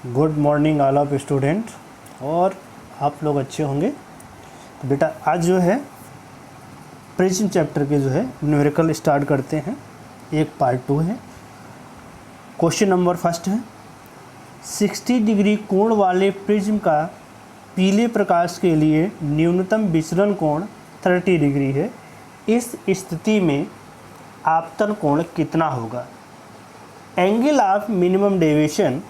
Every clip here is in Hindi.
Good morning all of student. और आप लोग अच्छे होंगे। तो बेटा आज जो है प्रिज्म चैप्टर के जो है न्यूमेरिकल स्टार्ट करते हैं। एक पार्ट 2 है। क्वेश्चन नंबर फर्स्ट है 60 डिग्री कोण वाले प्रिज्म का पीले प्रकाश के लिए न्यूनतम विचलन कोण 30 डिग्री है। इस स्थिति में आपतन कोण कितना होगा? Angle of minimum deviation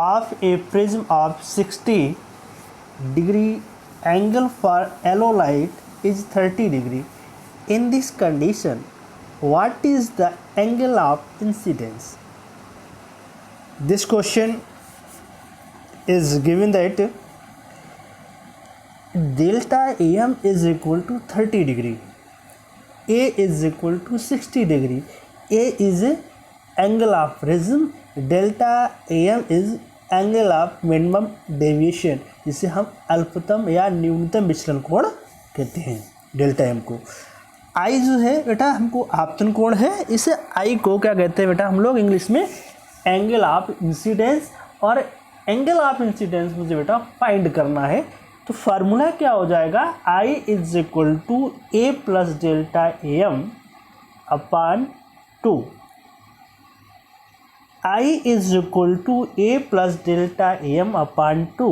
of a prism of 60 degree angle for yellow light is 30 degree. In this condition, what is the angle of incidence? This question is given that delta AM is equal to 30 degree, A is equal to 60 degree. A is angle of prism, delta AM is angle of minimum deviation, जिसे हम अल्पतम या न्यूनतम विचलन कोण कहते हैं डेल्टा M को। I जो है बेटा हमको आपतन कोण है, इसे I को क्या कहते हैं बेटा हम लोग इंग्लिश में एंगल ऑफ इंसिडेंस। और एंगल ऑफ इंसिडेंस मुझे बेटा फाइंड करना है, तो फार्मूला क्या हो जाएगा? I is equal to A plus delta AM अपॉन 2। I is equal to A plus delta AM अपॉन 2।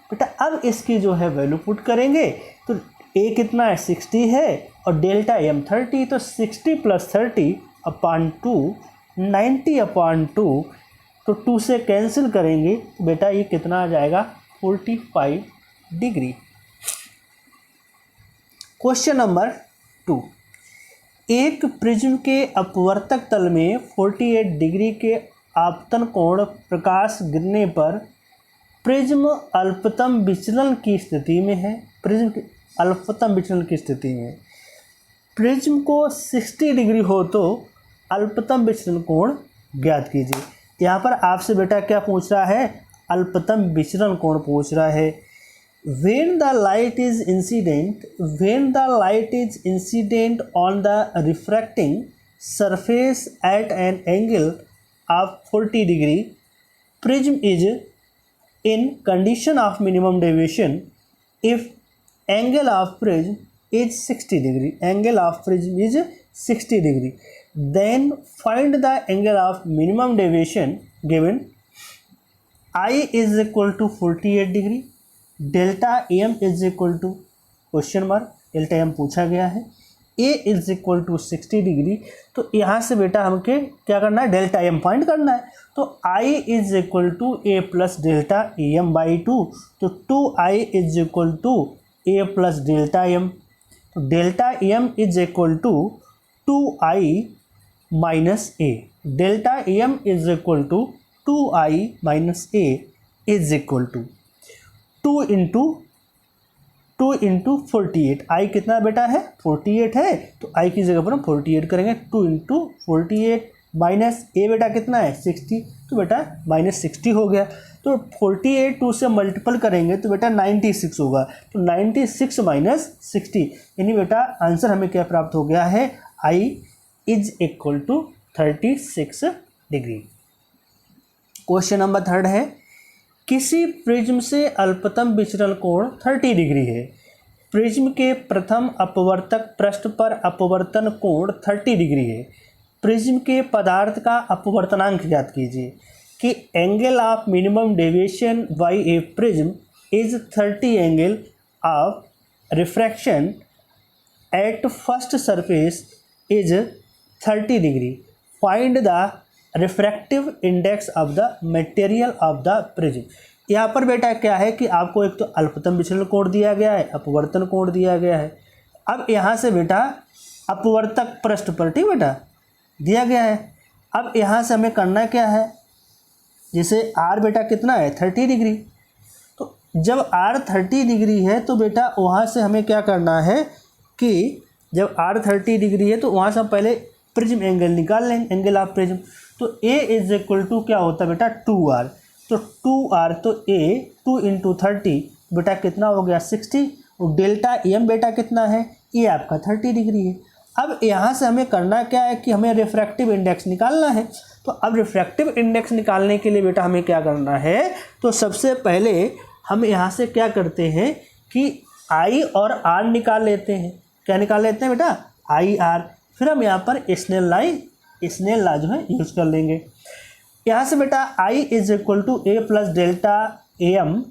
बेटा अब इसकी जो है वैल्यू पुट करेंगे तो A कितना है 60 है और डेल्टा AM 30, तो 60 प्लस 30 अपॉन 2 90 अपॉन 2, तो 2 से कैंसिल करेंगे तो बेटा ये कितना आ जाएगा 45 डिग्री। क्वेश्चन नंबर 2, एक प्रिज्म के अपवर्तक तल में 48 डिग्री के आपतन कोण प्रकाश गिरने पर प्रिज्म अल्पतम विचलन की स्थिति में है। प्रिज्म के अल्पतम विचलन की स्थिति में प्रिज्म को 60 डिग्री हो तो अल्पतम विचलन कोण ज्ञात कीजिए। यहाँ पर आपसे बेटा क्या पूछ रहा है? अल्पतम विचलन कोण पूछ रहा है। When the light is incident on the refracting surface at an angle of 40 degree, prism is in condition of minimum deviation if angle of prism is 60 degree. Angle of prism is 60 degree. Then find the angle of minimum deviation given. I is equal to 48 degree. Delta AM is equal to question mark, delta M पूछा गया है। A is equal to 60 degree, तो यहाँ से बेटा हमके क्या करना है? डेल्टा M फाइंड करना है। तो I is equal to A plus delta AM by 2, तो 2I is equal to A plus delta M। तो delta M is equal to 2I minus A। Delta AM is equal to 2I minus A is equal to 2 into 48। I कितना बेटा है? 48 है, तो आई की जगह पर हम 48 करेंगे। 2 इंटू 48 माइनस ए बेटा कितना है 60, तो बेटा माइनस 60 हो गया। तो 48 2 से मल्टीपल करेंगे तो बेटा 96 होगा। तो 96 माइनस 60, यानी बेटा आंसर हमें क्या प्राप्त हो गया है? I is equal to 36 degree. Question number 3 है किसी प्रिज्म से अल्पतम विचलन कोण 30 डिग्री है। प्रिज्म के प्रथम अपवर्तक पृष्ठ पर अपवर्तन कोण 30 डिग्री है। प्रिज्म के पदार्थ का अपवर्तनांक ज्ञात कीजिए कि angle of minimum deviation by a prism is 30 angle of refraction at first surface is 30 degree. Find the refractive index of the material of the prism. यहाँ पर बेटा क्या है कि आपको एक तो अल्पतम विचलन कोण दिया गया है, अपवर्तन कोण दिया गया है। अब यहाँ से बेटा अपवर्तक पृष्ठ पर, ठीक बेटा, दिया गया है। अब यहाँ से हमें करना क्या है? जैसे R बेटा कितना है 30 डिग्री, तो जब R 30 डिग्री है तो बेटा वहाँ से हमें क्या करना है कि जब R 30 डिग्री है तो वहाँ से हम पहले प्रिज्म एंगल निकाल लेंगे, एंगल ऑफ प्रिज्म। तो A इज इक्वल टू क्या होता है बेटा 2R, तो 2R, तो A 2 इंटू 30 बेटा कितना हो गया 60, और डेल्टा M बेटा कितना है? ये आपका 30 डिग्री है। अब यहाँ से हमें करना क्या है कि हमें रिफ्रैक्टिव इंडेक्स निकालना है। तो अब रिफ्रैक्टिव इंडेक्स निकालने के लिए बेटा हमें क्या करना है, तो सबसे पहले हम यहाँ से क्या करते हैं कि आई और आर निकाल लेते हैं। क्या निकाल लेते हैं बेटा, आई आर। फिर हम यहाँ पर स्नेल लॉ जो है यूज कर लेंगे। यहाँ से बेटा i is equal to A plus delta A m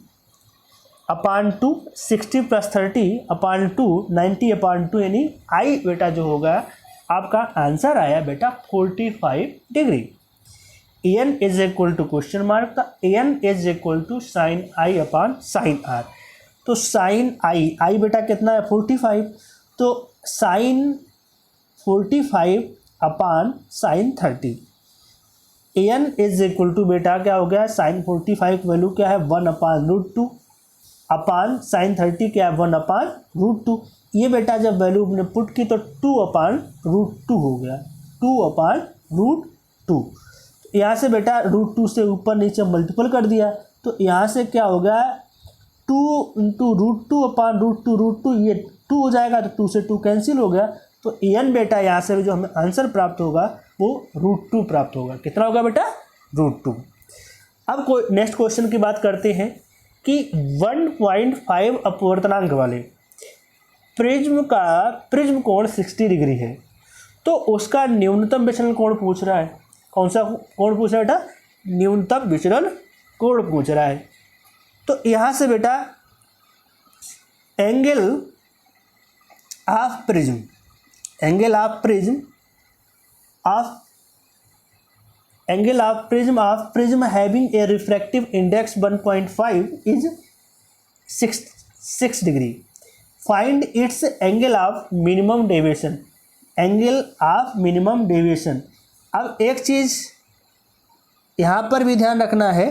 upon two 60 plus 30 upon two 90 upon two, यानी आई बेटा जो होगा आपका आंसर आया बेटा 45 degree. N is equal to question mark था, n is equal to sine i upon sine r. तो साइन आई बेटा कितना है 45, तो sine 45 upon sine 30। N is equal to बेटा क्या हो गया, साइन 45 की वैल्यू क्या है 1 अपान रूट 2 अपान साइन 30 क्या है 1 अपान रूट 2। ये बेटा जब वैल्यू हमने पुट की तो 2 अपान रूट 2 हो गया, 2 अपान रूट 2। यहाँ से बेटा रूट 2 से ऊपर नीचे मल्टीपल कर दिया, तो यहाँ से क्या हो गया 2 इंटू रूट 2 अपान रूट 2, ये 2 हो जाएगा, तो 2 से 2 कैंसिल हो गया। तो एन बेटा यहाँ से जो हमें आंसर प्राप्त होगा वो रूट 2 प्राप्त होगा। कितना होगा बेटा, रूट 2। अब नेक्स्ट क्वेश्चन की बात करते हैं कि 1.5 अपवर्तनांक वाले प्रिज्म कोण 60 डिग्री है, तो उसका न्यूनतम विचलन कोण पूछ रहा है। कौन सा कोण पूछ रहा है बेटा, न्यूनतम विचलन कोण पूछ रहा है। तो यहाँ से बेटा angle of prism having a refractive index 1.5 is 6 degree. Find its angle of minimum deviation. अब एक चीज़ यहाँ पर भी ध्यान रखना है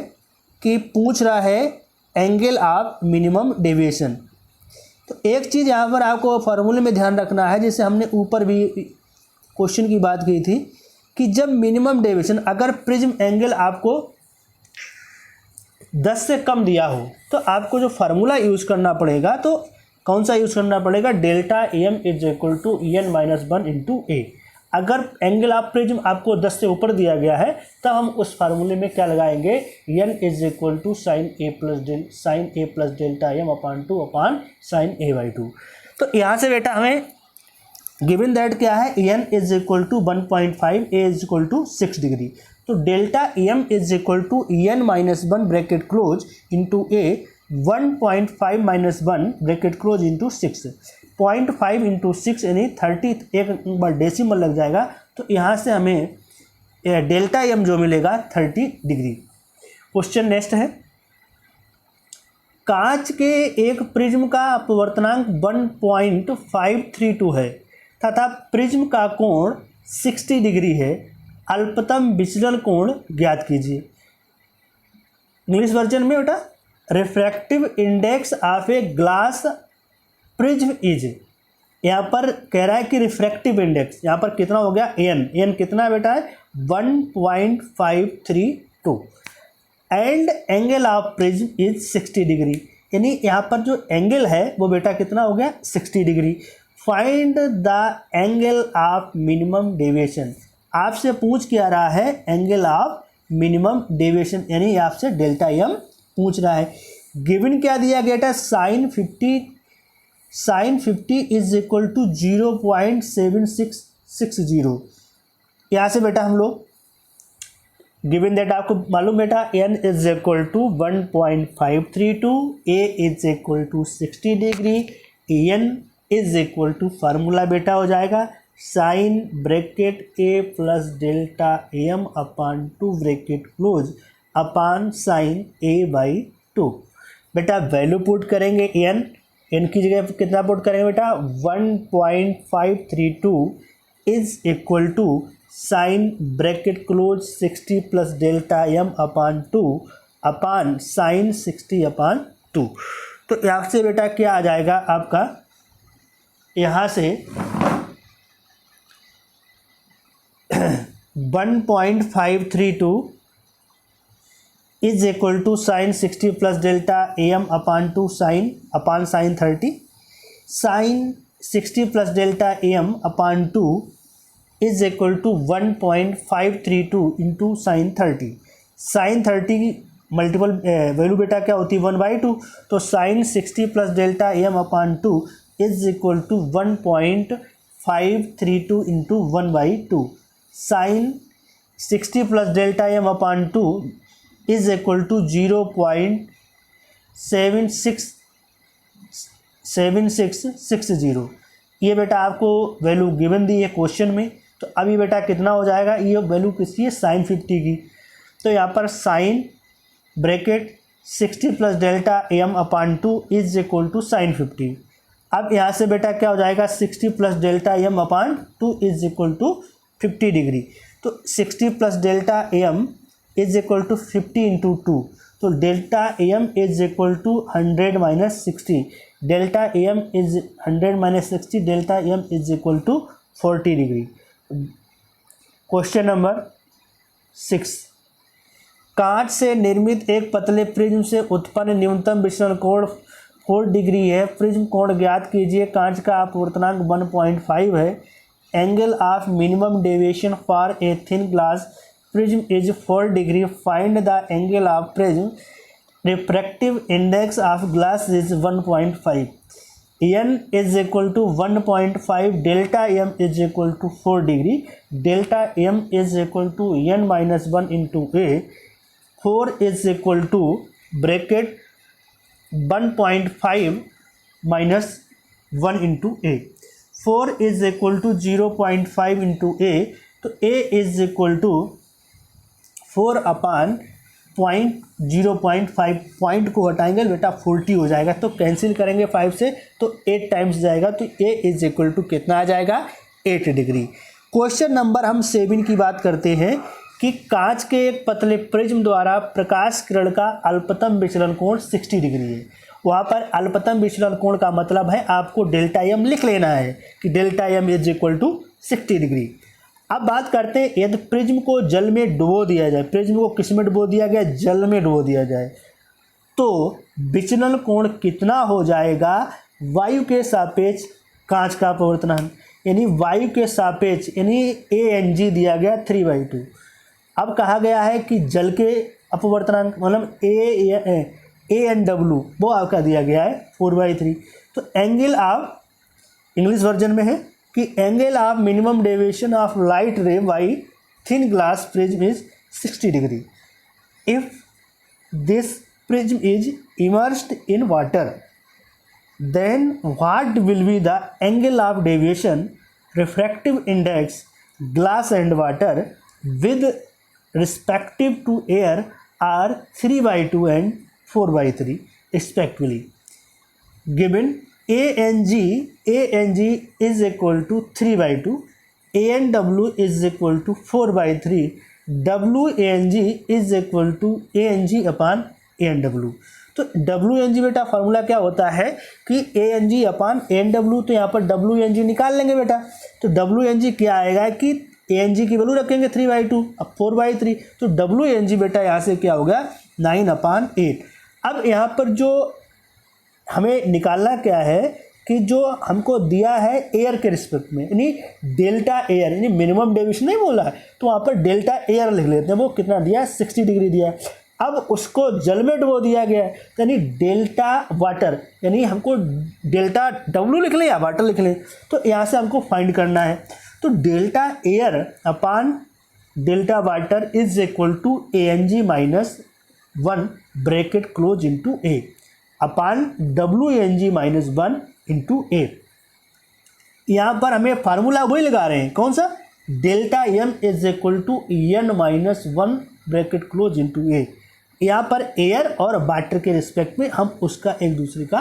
कि पूछ रहा है एंगल ऑफ मिनिमम डेविएशन। तो एक चीज़ यहाँ पर आपको फॉर्मूले में ध्यान रखना है, जैसे हमने ऊपर भी क्वेश्चन की बात की थी कि जब मिनिमम डेविएशन, अगर प्रिज्म एंगल आपको 10 से कम दिया हो तो आपको जो फार्मूला यूज़ करना पड़ेगा, तो कौन सा यूज़ करना पड़ेगा, delta M is equal to n minus 1 into A. अगर एंगल ऑफ प्रिज्म आपको 10 से ऊपर दिया गया है तब हम उस फार्मूले में क्या लगाएंगे, n is equal to sine a plus delta m upon 2 upon sine a by 2। तो यहाँ से बेटा हमें गिवन दैट क्या है, n is equal to 1.5, A is equal to 6 degree. तो delta M is equal to n minus 1 bracket close into A 1.5 minus 1 bracket close into 6। 0.5 into 6 यानी 30, एक बार डेसिमल लग जाएगा, तो यहाँ से हमें डेल्टा एम जो मिलेगा 30 डिग्री। क्वेश्चन नेक्स्ट है, कांच के एक प्रिज्म का अपवर्तनांक 1.532 है तथा प्रिज्म का कोण 60 डिग्री है, अल्पतम विचलन कोण ज्ञात कीजिए। इंग्लिश वर्जन में बेटा refractive index of a glass prism is, यहाँ पर कह रहा है कि रिफ्रैक्टिव इंडेक्स यहाँ पर कितना हो गया, एन कितना बेटा है 1.532 and angle of prism is 60 degree, यानी यहाँ पर जो एंगल है वो बेटा कितना हो गया 60 degree. Find the angle of minimum deviation, आपसे पूछ क्या रहा है एंगल ऑफ मिनिमम डेविएशन, यानी आपसे डेल्टा एम पूछ रहा है। गिवन क्या दिया गया था, साइन 50 इज इक्वल टू 0.7660। यहाँ से बेटा हम लोग गिवन दैट आपको मालूम बेटा n is equal to 1.532, a is equal to 60 degree, n is equal to formula बेटा हो जाएगा sine bracket a plus delta m upon 2 bracket close upon sine a by 2। बेटा वैल्यू पुट करेंगे एन की जगह कितना पुट करेंगे बेटा 1.532 is equal to sine bracket close 60 plus delta m upon 2 upon sine 60 upon 2। तो यहाँ से बेटा क्या आ जाएगा आपका, यहाँ से 1.532 is equal to sine 60 plus delta m upon 2 sine upon sine 30। Sine 60 plus delta m upon 2 is equal to 1.532 into sine 30। Sine 30 की मल्टीपल वैल्यू बेटा क्या होती है 1/2, तो sine 60 plus delta m upon 2 is equal to 1.532 into 1/2। Sine 60 plus delta m upon 2 is equal to 0.7660। ये बेटा आपको वैल्यू गिवन दी है क्वेश्चन में। तो अभी बेटा कितना हो जाएगा, ये वैल्यू किसकी है साइन 50 की। तो यहाँ पर sine bracket 60 plus delta m upon 2 is equal to sine 50। अब यहाँ से बेटा क्या हो जाएगा 60 plus delta m upon 2 is equal to 50 degree. तो 60 plus delta M is equal to 50 into 2, तो delta M is equal to 100 minus 60। Delta M is 100 minus 60, delta M is equal to 40 degree. Question number 6, कांच से निर्मित एक पतले प्रिज्म से उत्पन्न न्यूनतम विचलन कोण 4 डिग्री है। प्रिज्म कोण ज्ञात कीजिए। कांच का अपवर्तनांक 1.5 है। Angle of minimum deviation for a thin glass prism is 4 degree. Find the angle of prism. Refractive index of glass is 1.5। n is equal to 1.5, delta m is equal to 4 degree. Delta m is equal to n minus 1 into A. 4 is equal to bracket 1.5 minus 1 into A. 4 is equal to 0.5 into A, तो a is equal to 4 upon 0.5। Point को हटाएंगे बेटा 40 हो जाएगा, तो कैंसिल करेंगे 5 से तो 8 टाइम्स जाएगा, तो a इज इक्वल टू कितना आ जाएगा 8 डिग्री। क्वेश्चन नंबर हम 7 की बात करते हैं कि कांच के एक पतले प्रिज्म द्वारा प्रकाश किरण का अल्पतम विचलन कोण 60 डिग्री है। वहाँ पर अल्पतम विचलन कोण का मतलब है आपको डेल्टा एम लिख लेना है कि delta M is equal to 60 degree. अब बात करते हैं यदि प्रिज्म को जल में डुबो दिया जाए, प्रिज्म को किस में डुबो दिया गया, जल में डुबो दिया जाए, तो विचलन कोण कितना हो जाएगा वायु के सापेक्ष कांच का अपवर्तनांक, यानी वायु के सापेक्ष, यानी ANG दिया गया 3/2। अब कहा गया है कि जल के अपवर्तनांक मतलब ANW वो आपका दिया गया है 4/3। तो एंगल ऑफ, इंग्लिश वर्जन में है कि angle of minimum deviation of light रे by thin glass prism is 60 degree. If this prism is immersed in water, then what will be the angle of deviation refractive index glass and water with respective to air are 3/2 and 4/3 respectively. Given ANG is equal to 3/2, ANW is equal to 4/3, WANG is equal to ANG upon ANW। तो WNG बेटा फार्मूला क्या होता है कि ANG अपान ANW, तो यहाँ पर WNG निकाल लेंगे बेटा। तो WNG क्या आएगा कि ANG की वैल्यू रखेंगे 3/2, अब 4/3, तो WNG बेटा यहाँ से क्या होगा 9/8। अब यहाँ पर जो हमें निकालना क्या है कि जो हमको दिया है एयर के रिस्पेक्ट में, यानी डेल्टा एयर, यानी मिनिमम डेविएशन नहीं बोला है, तो वहाँ पर डेल्टा एयर लिख लेते हैं। वो कितना दिया है 60 डिग्री दिया है। अब उसको जल में डुबो दिया गया है, यानी डेल्टा वाटर, यानी हमको डेल्टा W लिख लें या वाटर लिख लें, तो यहाँ से हमको फाइंड करना है। तो delta air upon delta water is equal to ANG minus 1 bracket close into A upon WANG minus 1 into A। यहाँ पर हमें फार्मूला वही लगा रहे हैं, कौन सा, delta M is equal to N minus 1 bracket close into A। यहाँ पर एयर और वाटर के रिस्पेक्ट में हम उसका एक दूसरे का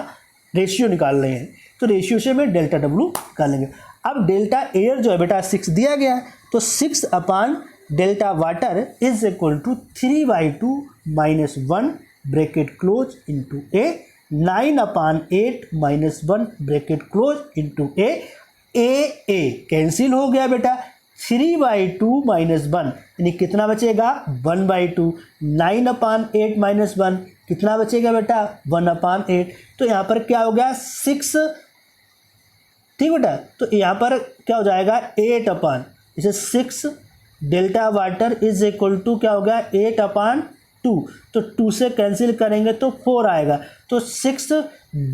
रेशियो निकाल रहे हैं, तो रेशियो से में डेल्टा W निकालेंगे। अब डेल्टा एयर जो है बेटा 6 दिया गया है, तो 6 upon delta water is equal to 3/2 minus 1 bracket close into A, 9/8 minus 1 bracket close into A। A cancel हो गया बेटा, 3/2 माइनस 1 यानी कितना बचेगा 1/2, 9/8 माइनस 1 कितना बचेगा बेटा 1/8। तो यहाँ पर क्या हो गया 6 ठीक बेटा। तो यहाँ पर क्या हो जाएगा 8 इसे 6 delta water is equal to क्या हो गया 8/2, तो 2 से कैंसिल करेंगे तो 4 आएगा, तो 6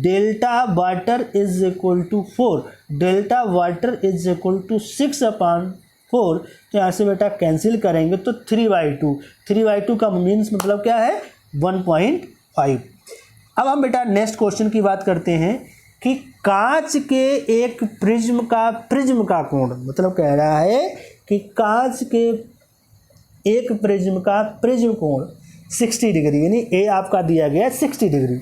delta water is equal to 4, delta water is equal to 6/4, तो यहाँ से बेटा कैंसिल करेंगे तो 3/2, 3/2 का मीन्स मतलब क्या है 1.5। अब हम बेटा नेक्स्ट क्वेश्चन की बात करते हैं कि कांच के एक प्रिज्म का कोण, मतलब कह रहा है कि कांच के एक प्रिज्म का प्रिज्म कोण 60 डिग्री, यानी ए आपका दिया गया 60 डिग्री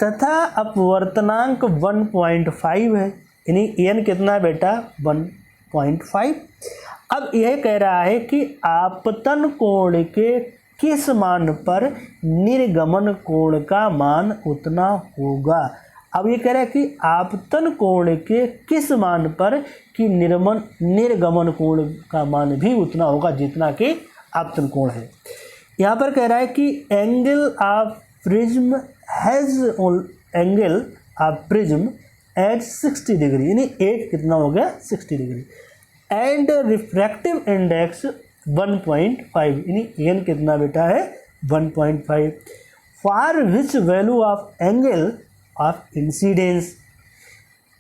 तथा अपवर्तनांक 1.5 है, यानी एन कितना बेटा 1.5। अब यह कह रहा है कि आपतन कोण के किस मान पर निर्गमन कोण का मान उतना होगा। अब ये कह रहा है कि आपतन कोण के किस मान पर कि निर्गमन कोण का मान भी उतना होगा जितना कि आपतन कोण है। यहाँ पर कह रहा है कि angle of prism has angle of prism at 60 degree, यानी एट कितना हो गया 60 डिग्री, एंड रिफ्रैक्टिव इंडेक्स 1.5, यानी एन कितना बेटा है 1.5। For which value of angle of incidence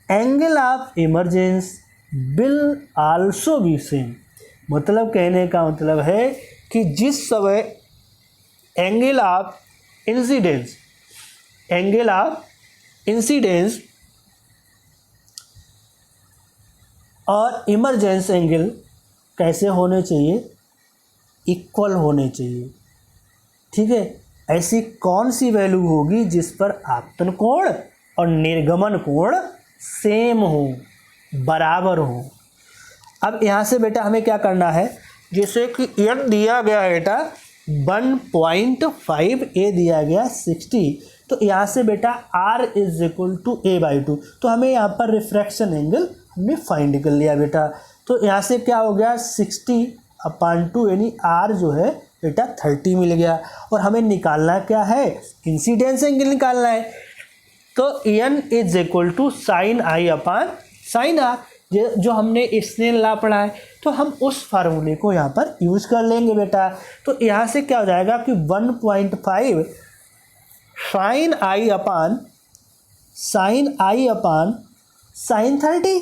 angle of emergence will also be same, मतलब कहने का मतलब है कि जिस समय एंगल ऑफ इंसिडेंस और इमरजेंस एंगल कैसे होने चाहिए, इक्वल होने चाहिए, ठीक है। ऐसी कौन सी वैल्यू होगी जिस पर आपतन कोण और निर्गमन कोण सेम हो, बराबर हो। अब यहाँ से बेटा हमें क्या करना है, जैसे कि एन दिया गया है बेटा 1.5, ए दिया गया 60, तो यहाँ से बेटा r is equal to a/2, तो हमें यहाँ पर रिफ्रैक्शन एंगल हमने फाइंड कर लिया बेटा। तो यहाँ से क्या हो गया 60/2, यानी r जो है बेटा 30 मिल गया, और हमें निकालना क्या है इंसिडेंस एंगल निकालना है, तो n is equal to sine i/sin r, जो हमने स्नेल लॉ पढ़ा है, तो हम उस फार्मूले को यहाँ पर यूज़ कर लेंगे बेटा। तो यहाँ से क्या हो जाएगा कि 1.5 साइन i/sin 30।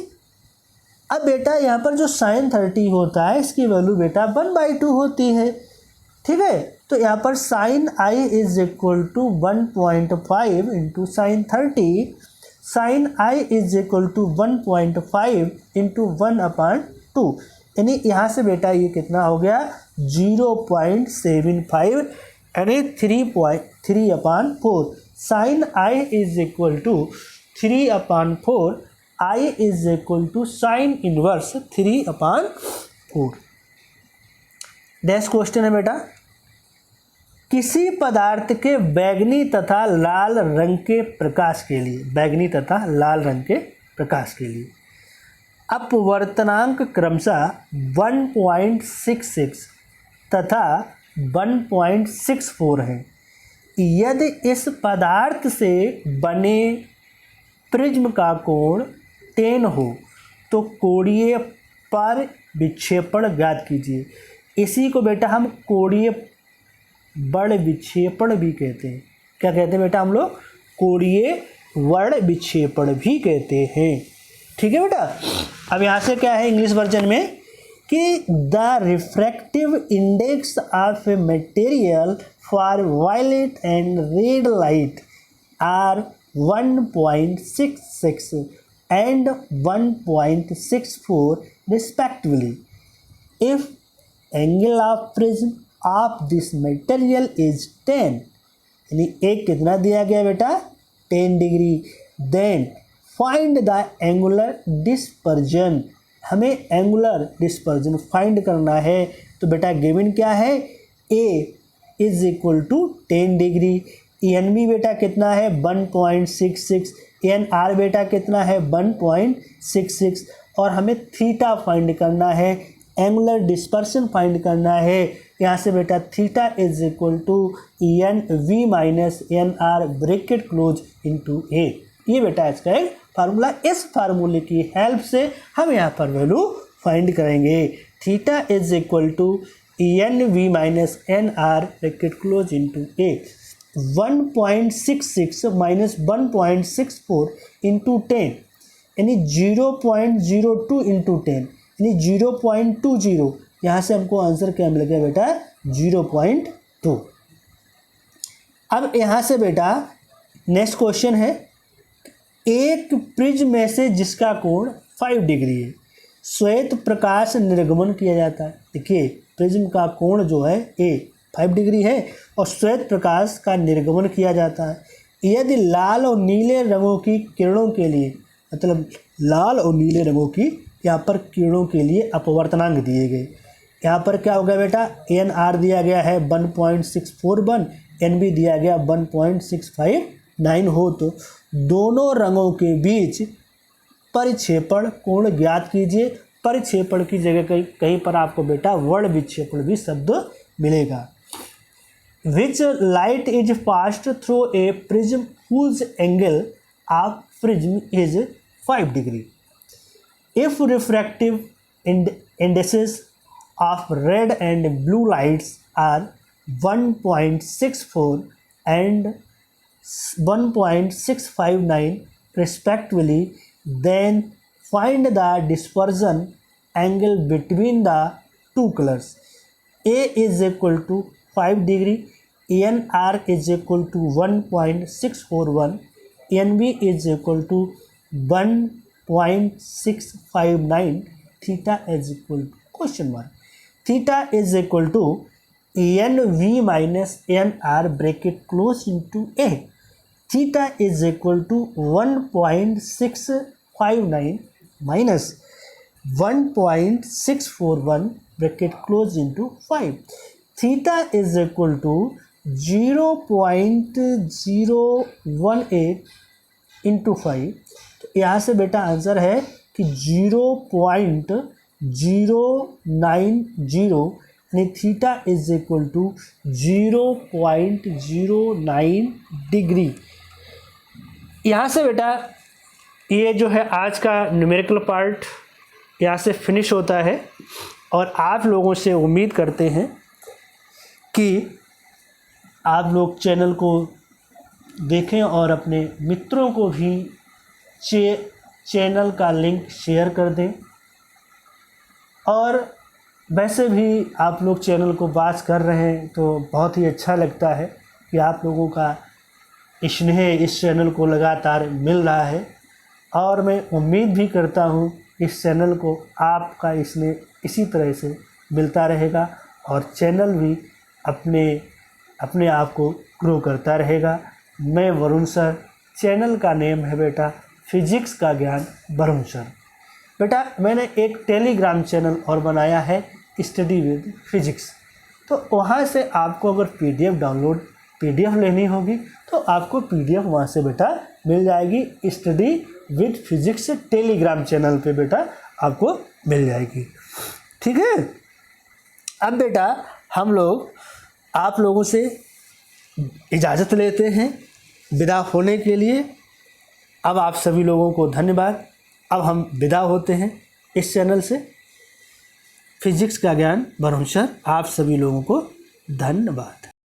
अब बेटा यहाँ पर जो sin 30 होता है इसकी वैल्यू बेटा 1/2 होती है, ठीक है। तो यहाँ पर sine i is equal to 1.5 into sine 30, sine i is equal to 1.5 into 1/2, यानी यहाँ से बेटा ये कितना हो गया 0.75, यानी 3/4। Sine i is equal to 3/4, i is equal to sine inverse 3/4। Next question है बेटा, किसी पदार्थ के बैंगनी तथा लाल रंग के प्रकाश के लिए, बैंगनी तथा लाल रंग के प्रकाश के लिए अपवर्तनांक क्रमशः 1.66 तथा 1.64 है। यदि इस पदार्थ से बने प्रिज्म का कोण 10 हो तो कोणीय पर विक्षेपण ज्ञात कीजिए। इसी को बेटा हम कोणीय वर्ण विक्षेपण भी कहते हैं। क्या कहते हैं बेटा हम लोग, कोणीय वर्ण विक्षेपण भी कहते हैं, ठीक है बेटा। अब यहाँ से क्या है इंग्लिश वर्जन में कि the refractive index of a material for violet and red light are 1.66 and 1.64 respectively. If angle of prism of this material is 10, यानी एक कितना दिया गया बेटा 10 degree, then find the angular dispersion, हमें एंगुलर डिस्पर्जन फाइंड करना है। तो बेटा गिवन क्या है, A is equal to 10 degree, N B बेटा कितना है 1.66, एन आर बेटा कितना है 1.66, और हमें थीटा फाइंड करना है, एंगुलर डिस्पर्शन फाइंड करना है। यहाँ से बेटा theta is equal to N V minus N R bracket close into A, ये बेटा इसका एक फार्मूला, इस फार्मूले की हेल्प से हम यहाँ पर वैल्यू फाइंड करेंगे। Theta is equal to N V minus N R bracket close into A, 1.66 minus 1.64 into 10 यानी 0.02 इंटू 10 यानी 0.20। यहाँ से हमको आंसर क्या मिल गया बेटा 0.2। अब यहाँ से बेटा नेक्स्ट क्वेश्चन है, एक प्रिज्म में से जिसका कोण 5 डिग्री है, श्वेत प्रकाश निर्गमन किया जाता है। देखिए प्रिज्म का कोण जो है ए 5 डिग्री है और श्वेत प्रकाश का निर्गमन किया जाता है। यदि लाल और नीले रंगों की किरणों के लिए, मतलब लाल और नीले रंगों की यहाँ पर किरणों के लिए अपवर्तनांक दिए गए, यहाँ पर क्या होगा बेटा, एन आर दिया गया है 1.641, एन बी दिया गया 1.659 हो तो दोनों रंगों के बीच परिक्षेपण कोण ज्ञात कीजिए। परिक्षेपण की जगह कहीं पर आपको बेटा वर्ण विक्षेपण भी शब्द मिलेगा। Which light is passed through a prism whose angle of prism is 5 degree. If refractive indexes of red and blue lights are 1.64 and 1.659 respectively, then find the dispersion angle between the two colors. A is equal to 5 degree, NR is equal to 1.641, NB is equal to 1.659, theta is equal to question mark. Theta is equal to N V minus N R bracket close into A. Theta is equal to 1.659 minus 1.641 bracket close into 5। Theta is equal to 0.018 into 5। तो यहाँ से बेटा आंसर है कि 0.090 यानी theta is equal to 0.09 degree. यहाँ से बेटा ये जो है आज का न्यूमेरिकल पार्ट यहाँ से फिनिश होता है और आप लोगों से उम्मीद करते हैं कि आप लोग चैनल को देखें और अपने मित्रों को भी चैनल का लिंक शेयर कर दें। और वैसे भी आप लोग चैनल को वॉच कर रहे हैं तो बहुत ही अच्छा लगता है कि आप लोगों का स्नेह इस चैनल को लगातार मिल रहा है और मैं उम्मीद भी करता हूँ इस चैनल को आपका स्नेह इसी तरह से मिलता रहेगा और चैनल भी अपने आप को ग्रो करता रहेगा। मैं वरुण सर, चैनल का नेम है बेटा फिजिक्स का ज्ञान वरुण सर। बेटा मैंने एक टेलीग्राम चैनल और बनाया है स्टडी विद फिजिक्स, तो वहाँ से आपको अगर पीडीएफ लेनी होगी तो आपको पीडीएफ वहाँ से बेटा मिल जाएगी। Study with physics Telegram channel पे बेटा आपको मिल जाएगी, ठीक है। अब बेटा हम लोग आप लोगों से इजाज़त लेते हैं विदा होने के लिए। अब आप सभी लोगों को धन्यवाद। अब हम विदा होते हैं इस चैनल से। फिजिक्स का ज्ञान वरुण सर, आप सभी लोगों को धन्यवाद।